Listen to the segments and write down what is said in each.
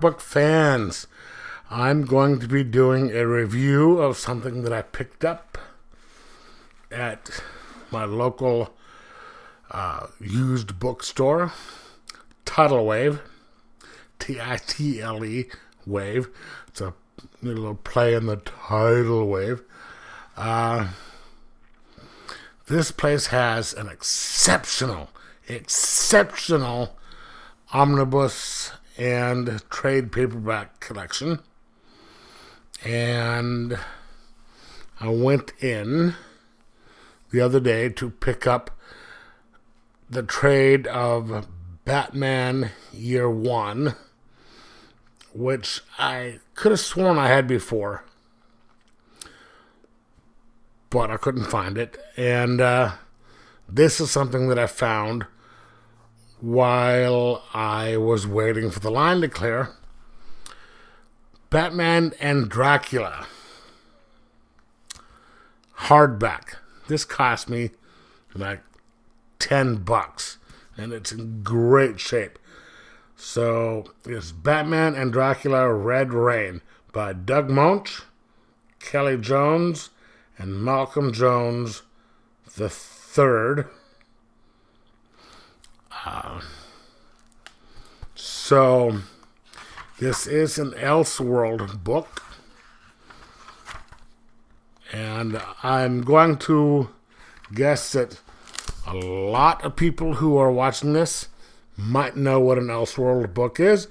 book fans. I'm going to be doing a review of something that I picked up at my local used bookstore, Tidal Wave, Title Wave. It's a little play in the tidal wave. This place has an exceptional omnibus and trade paperback collection. And I went in the other day to pick up the trade of Batman Year 1, which I could have sworn I had before, but I couldn't find it. And this is something that I found while I was waiting for the line to clear. Batman and Dracula, hardback. This cost me like $10, and it's in great shape. So it's Batman and Dracula Red Rain by Doug Moench, Kelly Jones, and Malcolm Jones the Third. So this is an Elseworld book, and I'm going to guess that a lot of people who are watching this might know what an Elseworld book is,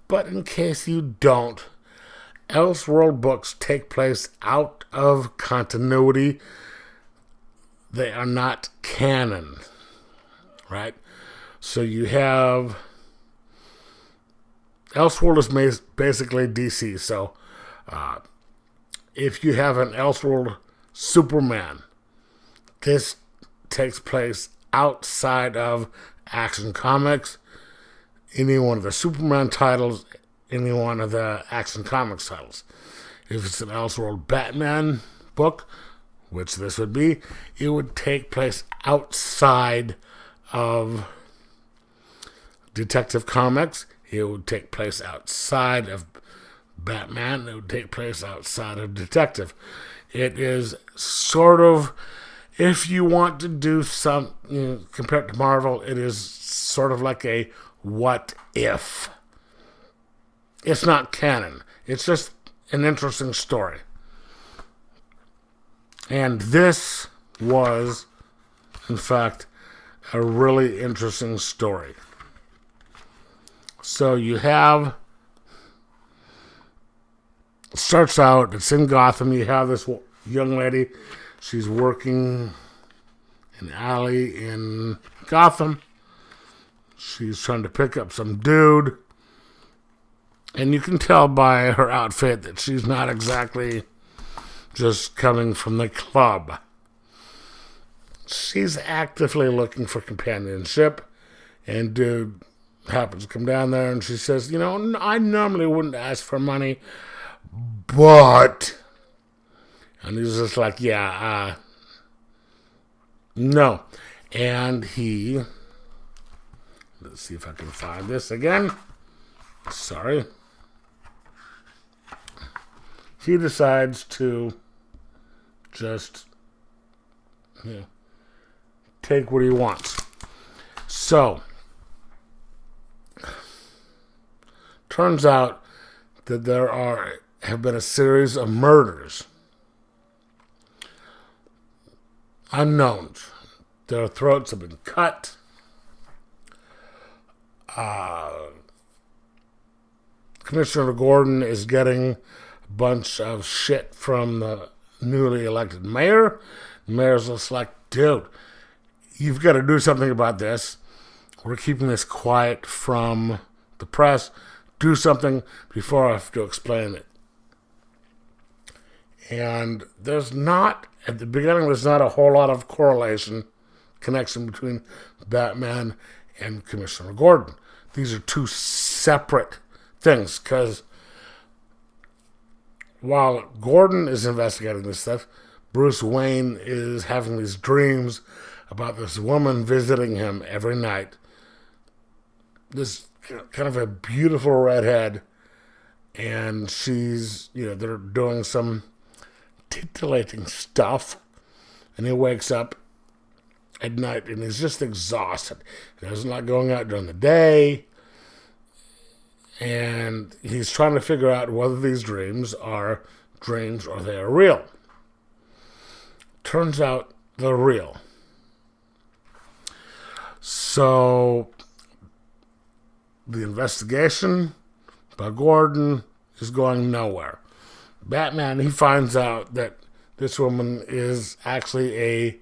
but in case you don't, Elseworld books take place out of continuity. They are not canon, right? So you have Elseworld is basically DC. So if you have an Elseworld Superman, this takes place outside of Action Comics, any one of the Superman titles, any one of the Action Comics titles. If it's an Elseworld Batman book, which this would be, it would take place outside of Detective Comics. It would take place outside of Batman. It would take place outside of Detective. It is sort of, if you want to do some, compared to Marvel, it is sort of like a what if. It's not canon. It's just an interesting story. And this was, in fact, a really interesting story. So you have, starts out, it's in Gotham. You have this young lady. She's working in an alley in Gotham. She's trying to pick up some dude. And you can tell by her outfit that she's not exactly just coming from the club. She's actively looking for companionship. And dude happens to come down there and she says, I normally wouldn't ask for money, but... And he's just like, no. And he... Let's see if I can find this again. Sorry. He decides to just take what he wants. So, turns out that there have been a series of murders. Unknowns. Their throats have been cut. Commissioner Gordon is getting a bunch of shit from the newly elected mayor. The mayor's just like, dude, you've got to do something about this. We're keeping this quiet from the press. Do something before I have to explain it. And at the beginning, there's not a whole lot of connection between Batman and Commissioner Gordon. These are two separate things, because while Gordon is investigating this stuff, Bruce Wayne is having these dreams about this woman visiting him every night. This kind of a beautiful redhead and she's, they're doing some titillating stuff, and he wakes up at night and he's just exhausted. He doesn't like going out during the day, and he's trying to figure out whether these dreams are dreams or they are real. Turns out they're real. So the investigation by Gordon is going nowhere. Batman, he finds out that this woman is actually a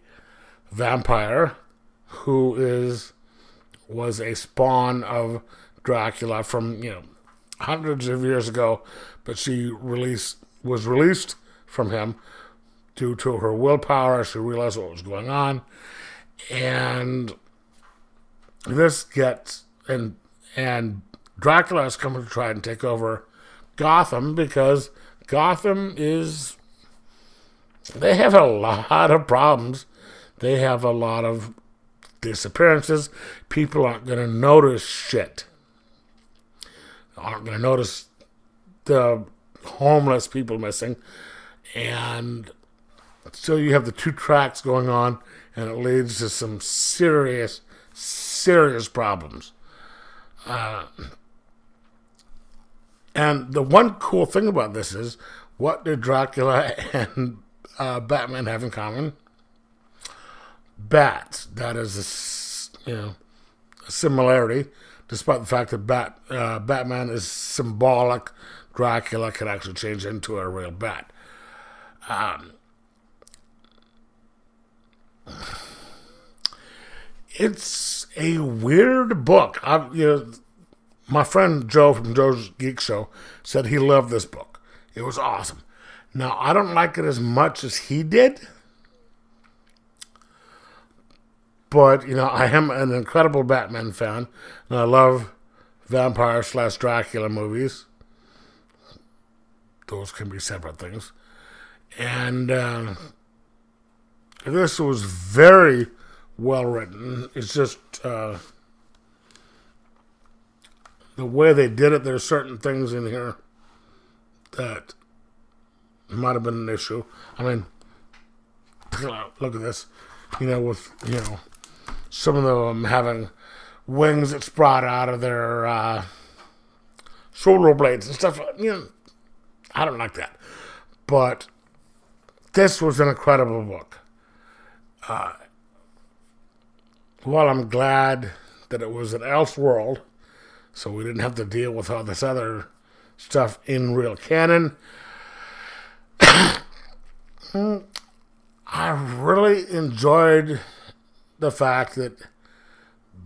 vampire who was a spawn of Dracula from, hundreds of years ago, but she was released from him due to her willpower. She realized what was going on, and and Dracula is coming to try and take over Gotham, because Gotham they have a lot of problems. They have a lot of disappearances. People aren't going to notice shit. Aren't going to notice the homeless people missing. And so you have the two tracks going on, and it leads to some serious problems. And the one cool thing about this is, what do Dracula and Batman have in common? Bats. That is a similarity, despite the fact that Batman is symbolic. Dracula can actually change into a real bat. It's a weird book. My friend Joe from Joe's Geek Show said he loved this book. It was awesome. Now, I don't like it as much as he did, but, I am an incredible Batman fan, and I love vampire/Dracula movies. Those can be separate things. And this was very well written. It's just the way they did it. There's certain things in here that might have been an issue. I mean, look at this. With some of them having wings that sprout out of their shoulder blades and stuff. I don't like that. But this was an incredible book. While I'm glad that it was an Elseworld, so we didn't have to deal with all this other stuff in real canon, I really enjoyed the fact that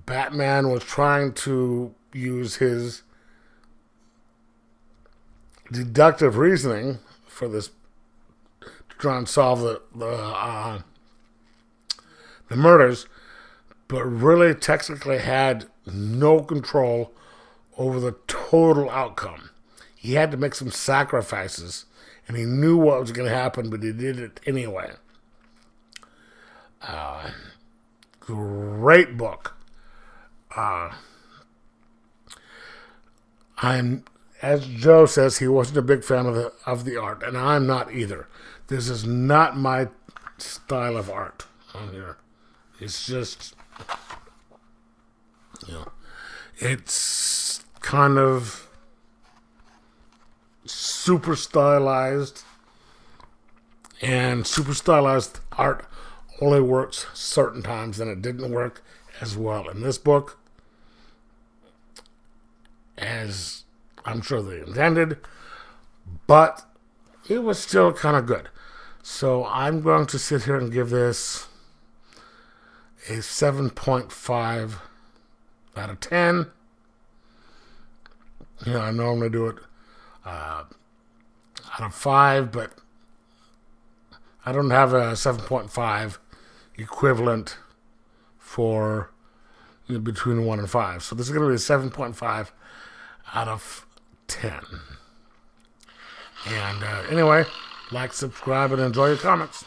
Batman was trying to use his deductive reasoning for this to try and solve the murders, but really technically had no control over the total outcome. He had to make some sacrifices, and he knew what was going to happen, but he did it anyway. Great book. As Joe says, he wasn't a big fan of the art, and I'm not either. This is not my style of art on here. It's just, it's kind of super stylized, and super stylized art only works certain times, and it didn't work as well in this book as I'm sure they intended, but it was still kind of good. So I'm going to sit here and give this a 7.5 out of 10. I normally do it out of 5, but I don't have a 7.5 equivalent for between 1 and 5. So this is going to be a 7.5 out of 10. And anyway, like, subscribe, and enjoy your comics.